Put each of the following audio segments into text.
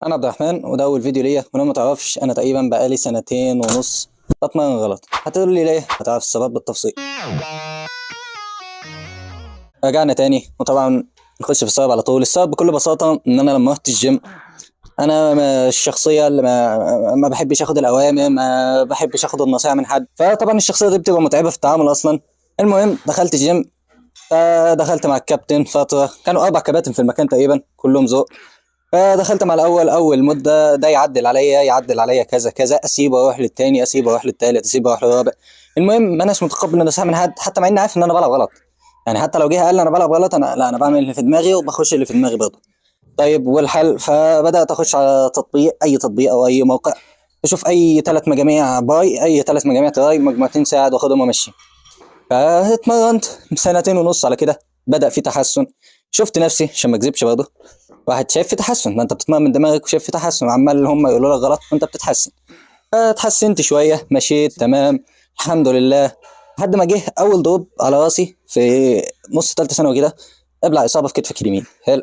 انا عبد الرحمن وده اول فيديو ليا. ولو ما تعرفش انا تقريبا بقالي سنتين ونص بتمرن غلط. هتقول لي ليه؟ هتعرف السبب بالتفصيل. رجعنا تاني وطبعا نخش في السبب على طول. السبب بكل بساطه ان انا لما رحت الجيم انا الشخصيه اللي ما بحبش اخد الاوامر، ما بحبش اخد النصيحه من حد، فطبعا الشخصيه دي بتبقى متعبه في التعامل اصلا. المهم دخلت الجيم، دخلت مع الكابتن فتره، كانوا اربع كباتن في المكان تقريبا كلهم ذوق. فدخلت مع الاول اول مده ده يعدل عليا كذا كذا، اسيب واروح للتاني، اسيب واروح للتالت، اسيب واروح للرابع. المهم ما اناش متقبل النصيحه من حد، حتى مع اني عارف ان انا بلعب غلط. يعني حتى لو جه قال لي انا بلعب غلط، انا لا، انا بعمل اللي في دماغي وبخش اللي في دماغي برضه. طيب والحل؟ فبدات اخش على تطبيق، اي تطبيق او اي موقع، اشوف اي ثلاث مجاميع باي، اي ثلاث مجاميع تراي، مجموعتين ساعد، واخدهم وامشي. فاتمرنت سنتين ونص على كده، بدأ في تحسن. شفت نفسي عشان ما اكذبش برضه، واحد شايف في تحسن، ما انت بتتمرن من دماغك وشايف في تحسن، عمال هم يقولوا لك غلط وانت بتتحسن. فتحسنت شويه، مشيت تمام الحمد لله. لحد ما جه اول ضرب على راسي في نص ثالثه ثانوي كده، ابلع اصابه في كتفك اليمين. حلو.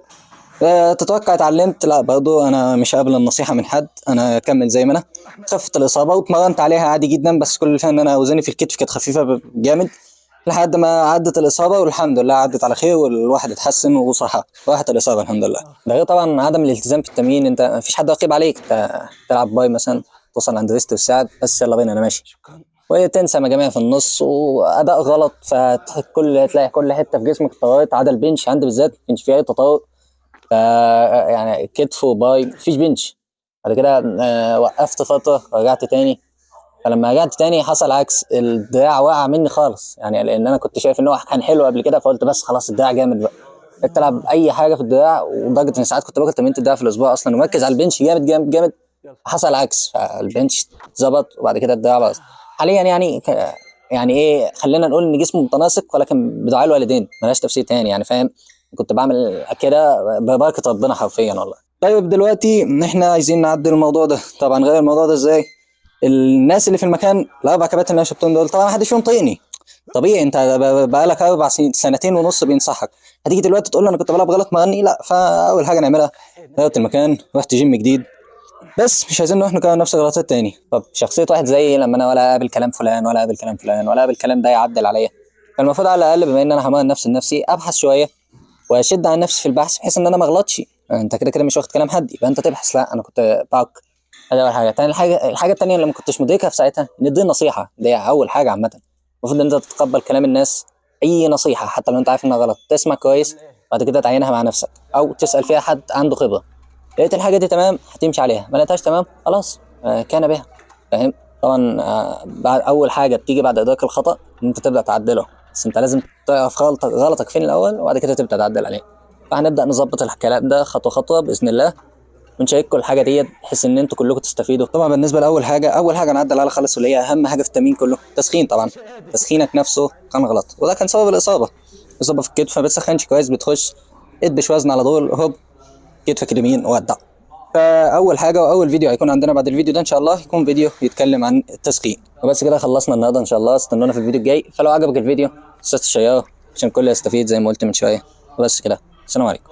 تتوقع اتعلمت؟ لا برضو انا مش قابل النصيحه من حد، انا اكمل زي ما انا. خفت الاصابه واتمرنت عليها عادي جدا، بس كل اللي فيها ان انا اوزاني في الكتف كانت خفيفه جامد. لحد ما عدت الاصابه والحمد لله عدت على خير، والواحد اتحسن وصحى راحت الاصابه الحمد لله. ده غير طبعا عدم الالتزام في التمرين، انت مفيش حد راقب عليك، انت تلعب باي مثلا، توصل عند ريست والساعد بس يلا بينا انا ماشي، وتنسى مجاميع في النص واداء غلط، فكل تلاقي كل حته في جسمك اتطورت عدا البنش. عندي بالذات مش فيه اي تطور. ف يعني كتف وباي مفيش بنش. بعد كده وقفت فتره، رجعت تاني. فلما رجعت تاني حصل عكس، الدراع وقع مني خالص، يعني لان انا كنت شايف ان هو كان حلو قبل كده، فقلت بس خلاص الدراع جامد بقى، بقيت العب اي حاجه في الدراع، ولدرجه ان ساعات كنت باكل تمرينة الدراع في الاسبوع اصلا ومركز على البنش جامد جامد جامد. حصل عكس، فالبنش ظبط وبعد كده الدراع باظ. حاليا يعني يعني ايه، خلينا نقول ان جسمه متناسق، ولكن بدعاء الوالدين ملهاش تفسير تاني، يعني فاهم. كنت بعمل كده ببركه ربنا حرفيا والله. طيب دلوقتي احنا عايزين نعدل الموضوع ده. طبعا غير الموضوع ده ازاي؟ الناس اللي في المكان، الاربع كباتن اللي انا شفتهم دول، طبعا ما حدش فيهم طيقني. طبيعي، انت بقالك اربع سنين، سنتين ونص بينصحك، هتيجي دلوقتي تقول له انا كنت بلعب غلط مغني؟ لا. فاول حاجه نعملها، غيرت المكان، رحت جيم جديد، بس مش عايزين نروح نكرر نفس الغلطات تاني. طب شخصيه واحد زيي لما انا ولا قابل كلام فلان ولا قابل كلام فلان ولا قابل كلام ده يعدل عليا، فالمفروض على الاقل بما ان انا همرن نفسي لنفسي ابحث شويه واشد على نفسي في البحث، بحيث ان انا ما اغلطش. انت كده كده مش واخد كلام حد، يبقى انت تبحث. لا انا كنت بعك. هذا اول حاجه. تاني حاجه، الحاجه التانيه اللي ما كنتش مدركها في ساعتها، ان دي نصيحه، دي اول حاجه عامه. المفروض ان انت تتقبل كلام الناس، اي نصيحه حتى لو انت عارف انها غلط، تسمع كويس، بعد كده تعينها مع نفسك او تسال فيها حد عنده خبره. لقيت الحاجه دي تمام هتمشي عليها، ما لقيتهاش تمام خلاص كان بها. فاهم؟ طبعا بعد اول حاجه بتيجي بعد ادراك الخطا ان انت تبدا تعدله، بس انت لازم تعرف غلطك فين الاول، وبعد كده تبدا تعدل عليه. فهنبدا نظبط الكلام ده خطوه خطوه باذن الله، ونشارككم الحاجه ديت بحيث ان انتوا كلكم تستفيدوا. طبعا بالنسبه لاول حاجه، اول حاجه نعدل عليها خالص، واللي هي اهم حاجه في التمرين كله، التسخين. طبعا تسخينك نفسه كان غلط، وده كان سبب الاصابه. اصابه في الكتف، ما بتسخنش كويس، بتخش ادبش وزن على طول، هوب كتفك اليمين ودع. فاول حاجه واول فيديو هيكون عندنا بعد الفيديو ده ان شاء الله يكون فيديو يتكلم عن التسخين. وبس كده خلصنا النهارده ان شاء الله، استنونا في الفيديو الجاي. فلو عجبك الفيديو تنساش تشيره عشان الكل يستفيد زي ما قلت من شويه. وبس كده، السلام عليكم.